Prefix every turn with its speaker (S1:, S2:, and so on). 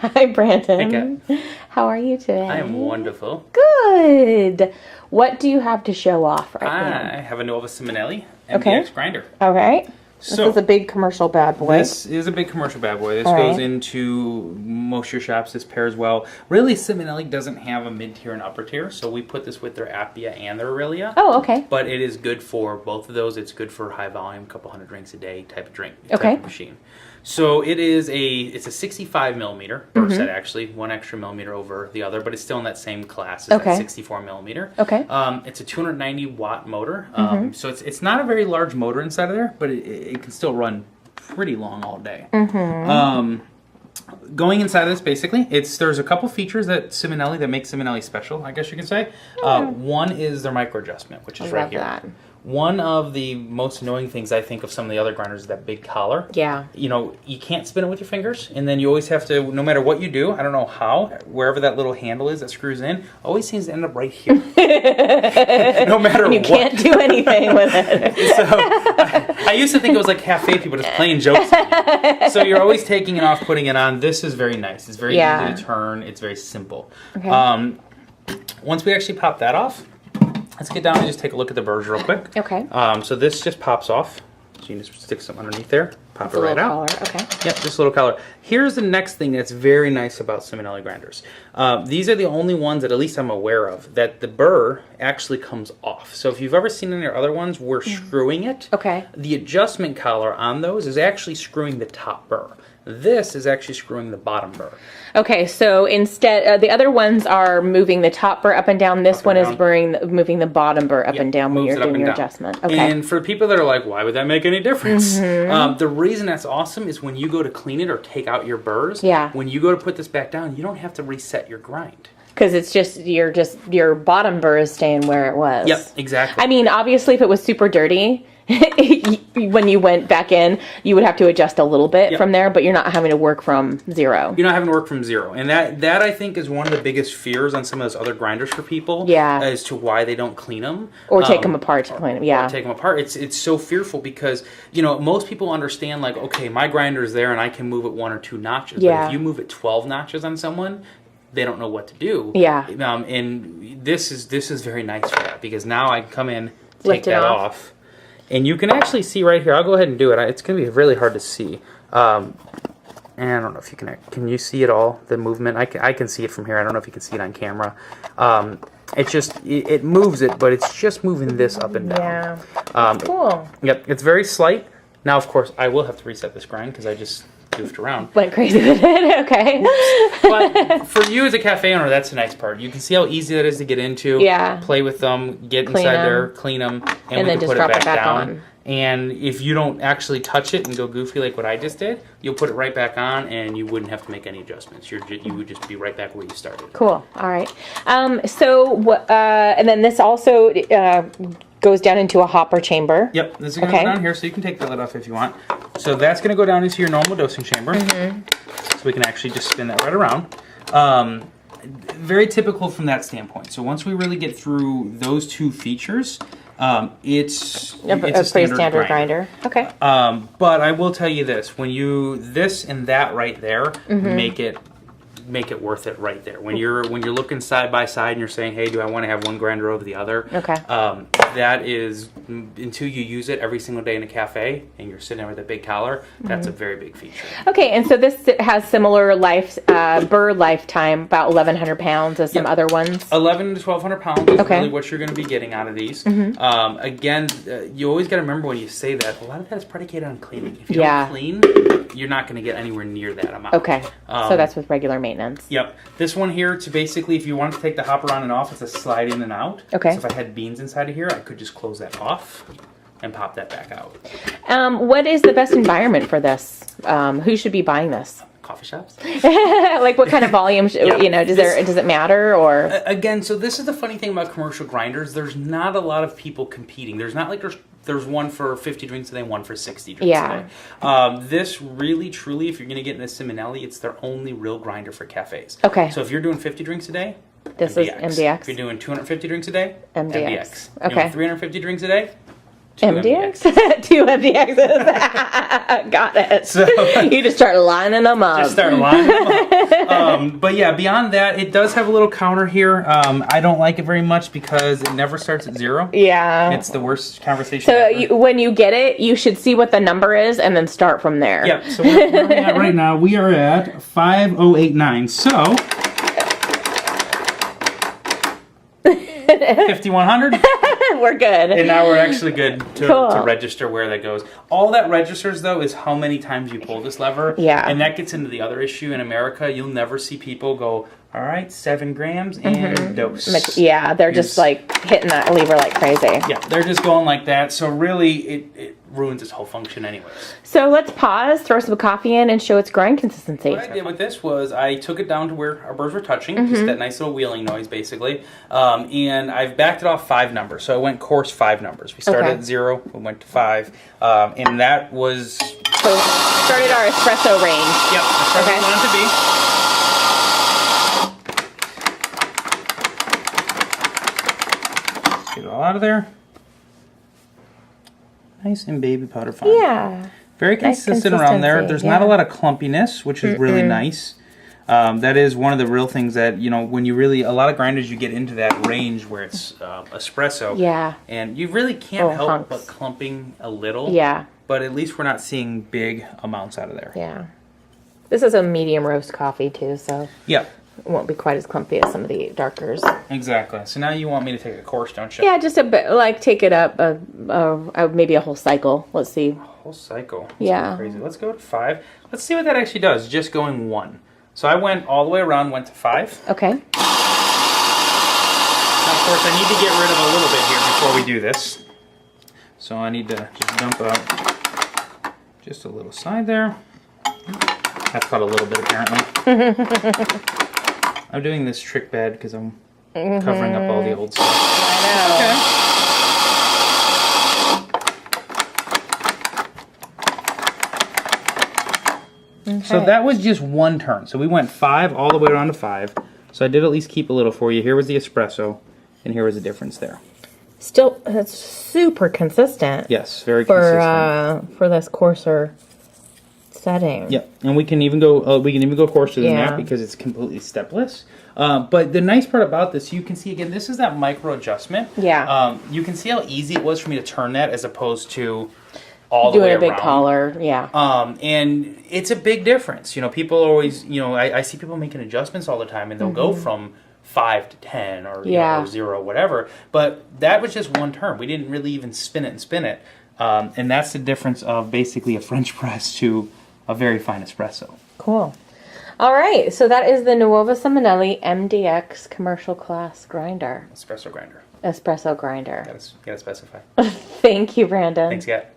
S1: Hi, Brandon.
S2: Hey, Kat.
S1: How are you today?
S2: I am wonderful.
S1: Good. What do you have to show off right now?
S2: I have a Nuova Simonelli MDX grinder.
S1: All right. This
S2: So,
S1: is a big commercial bad boy.
S2: This is a big commercial bad boy. This
S1: All
S2: goes
S1: right.
S2: into most of your shops. This pairs well. Really, Simonelli doesn't have a mid-tier and upper tier, so we put this with their Appia and their Aurelia.
S1: Oh, okay.
S2: But it is good for both of those. It's good for high volume, couple hundred drinks a day type of drink,
S1: Okay.
S2: type of machine. So it's a 65 millimeter burr set, actually, one extra millimeter over the other, but it's still in that same class as
S1: Okay.
S2: that 64 millimeter.
S1: Okay.
S2: It's a 290 watt motor, so it's not a very large motor inside of there, but it can still run pretty long all day. Going inside of this, basically, there's a couple features that make Simonelli special, I guess you can say. One is their micro adjustment, which is right here.
S1: That.
S2: One of the most annoying things I think of some of the other grinders is that big collar.
S1: Yeah.
S2: You know, you can't spin it with your fingers, and then you always have to, no matter what you do, I don't know how, wherever that little handle is that screws in, always seems to end up right here. No matter what.
S1: You can't do anything with it.
S2: So I used to think it was like cafe people just playing jokes. So you're always taking it off, putting it on. This is very nice. It's very easy to turn. It's very simple.
S1: Okay.
S2: Once we actually pop that off, let's get down and just take a look at the burrs real quick.
S1: Okay.
S2: So this just pops off. So you can just stick some underneath there, pop
S1: It's
S2: it
S1: a
S2: right
S1: little
S2: out.
S1: collar. Okay.
S2: Yep, just a little color. Here's the next thing that's very nice about Simonelli grinders. These are the only ones that at least I'm aware of that the burr actually comes off. So if you've ever seen any other ones, we're screwing it.
S1: Okay.
S2: The adjustment collar on those is actually screwing the top burr. This is actually screwing the bottom burr.
S1: Okay, so instead, the other ones are moving the top burr up and down. This one is moving the bottom burr up and down when you're doing your adjustment. Okay.
S2: And for people that are like, why would that make any difference? The reason that's awesome is when you go to clean it or take out your burrs, when you go to put this back down, you don't have to reset your grind.
S1: Because it's just your bottom burr is staying where it was.
S2: Yep, exactly.
S1: I mean, obviously, if it was super dirty, when you went back in, you would have to adjust a little bit from there, but you're not having to work from zero.
S2: You're not having to work from zero. And that I think is one of the biggest fears on some of those other grinders for people.
S1: Yeah.
S2: As to why they don't clean them.
S1: Or take them apart to clean them,
S2: Or take them apart. It's so fearful because, you know, most people understand like, okay, my grinder is there and I can move it 1 or 2 notches.
S1: Yeah.
S2: But if you move it 12 notches on someone, they don't know what to do.
S1: Yeah.
S2: And this is very nice for that because now I can come in, take
S1: Lift it
S2: that off. And you can actually see right here. I'll go ahead and do it. It's going to be really hard to see. And I don't know if you can you see it all, the movement? I can see it from here. I don't know if you can see it on camera. It's just, it moves it, but it's just moving this up and down.
S1: Yeah. Cool.
S2: Yep, it's very slight. Now, of course, I will have to reset this grind because I just goofed around.
S1: Went crazy with it. Okay.
S2: But for you as a cafe owner, that's the nice part. You can see how easy that is to get into.
S1: Yeah.
S2: Play with them, get
S1: Clean
S2: inside
S1: them.
S2: there, clean them, and we
S1: then
S2: can
S1: just
S2: put
S1: drop
S2: it
S1: it
S2: back
S1: back
S2: down.
S1: on.
S2: And if you don't actually touch it and go goofy like what I just did, you'll put it right back on, and you wouldn't have to make any adjustments. You would just be right back where you started.
S1: Cool. All right. And then this also goes down into a hopper chamber.
S2: Yep, this is going to go down here, so you can take the lid off if you want. So that's going to go down into your normal dosing chamber. So we can actually just spin that right around. Very typical from that standpoint. So once we really get through those two features, it's
S1: a pretty standard grinder. Okay.
S2: But I will tell you this: when this and that right there make it worth it right there. When you're looking side by side and you're saying, hey, do I want to have one grinder over the other?
S1: Okay.
S2: That is, until you use it every single day in a cafe and you're sitting there with a big collar, that's a very big feature.
S1: Okay, and so this has similar burr lifetime, about 1,100 pounds as some other ones?
S2: 1,100 to 1,200 pounds is really what you're going to be getting out of these. Again, you always got to remember when you say that, a lot of that is predicated on cleaning. If you don't clean, you're not going to get anywhere near that amount.
S1: Okay, so that's with regular maintenance.
S2: Yep. This one here, to basically, if you want to take the hopper on and off, it's a slide in and out.
S1: Okay.
S2: So if I had beans inside of here, I could just close that off and pop that back out.
S1: What is the best environment for this? Who should be buying this?
S2: Coffee shops.
S1: Like what kind of volume? Does it matter or?
S2: Again, so this is the funny thing about commercial grinders. There's not a lot of people competing. There's not like there's one for 50 drinks a day, one for 60 drinks a day. This really, truly, if you're going to get into Simonelli, it's their only real grinder for cafes.
S1: Okay.
S2: So if you're doing 50 drinks a day,
S1: this
S2: MDX.
S1: is MDX.
S2: If you're doing 250 drinks a day,
S1: MDX.
S2: You're
S1: Okay.
S2: doing 350 drinks a day,
S1: MDX? 2 MDXs. Got it. So you just start lining them up.
S2: Just start lining them up. But yeah, beyond that, it does have a little counter here. I don't like it very much because it never starts at 0.
S1: Yeah.
S2: It's the worst conversation
S1: So
S2: ever.
S1: when you get it, you should see what the number is and then start from there.
S2: Yeah, so where are we at right now? We are at 5089. So 5100.
S1: We're good.
S2: And now we're actually good to
S1: Cool.
S2: register where that goes. All that registers, though, is how many times you pull this lever.
S1: Yeah.
S2: And that gets into the other issue in America. You'll never see people go, all right, 7 grams and dose.
S1: Yeah, they're just like hitting that lever like crazy.
S2: Yeah, they're just going like that. So really, it ruins its whole function anyways.
S1: So let's pause, throw some coffee in, and show its grind consistency.
S2: What I did with this was I took it down to where our burrs were touching, just that nice little wheeling noise, basically. And I've backed it off 5 numbers. So I went coarse 5 numbers. We started at 0, we went to 5, and that was...
S1: So started our espresso range.
S2: Yep, that's where we want it to be. Get it all out of there. Nice and baby powder fine.
S1: Yeah.
S2: Very consistent around there. There's not a lot of clumpiness, which is really nice. That is one of the real things that, you know, when you really, a lot of grinders, you get into that range where it's espresso.
S1: Yeah.
S2: And you really can't help
S1: hunks.
S2: but clumping a little.
S1: Yeah.
S2: But at least we're not seeing big amounts out of there.
S1: Yeah. This is a medium roast coffee, too, so
S2: Yeah.
S1: it won't be quite as clumpy as some of the darkers.
S2: Exactly. So now you want me to take a course, don't you?
S1: Yeah, just a bit, like, take it up, maybe a whole cycle. Let's see.
S2: Whole cycle. That's
S1: Yeah.
S2: crazy. Let's go to 5. Let's see what that actually does, just going 1. So I went all the way around, went to 5.
S1: Okay.
S2: Now, of course, I need to get rid of a little bit here before we do this. So I need to just dump out just a little side there. That's called a little bit, apparently. I'm doing this trick bad because I'm covering up all the old stuff.
S1: I know.
S2: So that was just 1 turn. So we went 5 all the way around to 5. So I did at least keep a little for you. Here was the espresso, and here was the difference there.
S1: Still, it's super consistent.
S2: Yes, very consistent.
S1: For this coarser setting.
S2: Yep, and we can even go coarser than that because it's completely stepless. But the nice part about this, you can see again, this is that micro adjustment.
S1: Yeah.
S2: You can see how easy it was for me to turn that as opposed to all the way around.
S1: Doing a big collar, yeah.
S2: And it's a big difference. You know, people always, you know, I see people making adjustments all the time, and they'll go from 5 to 10 or, you know, or 0, whatever. But that was just 1 turn. We didn't really even spin it. And that's the difference of basically a French press to a very fine espresso.
S1: Cool. All right, so that is the Nuova Simonelli MDX commercial class grinder.
S2: Espresso grinder.
S1: Espresso grinder.
S2: Gotta specify.
S1: Thank you, Brandon.
S2: Thanks, Kat.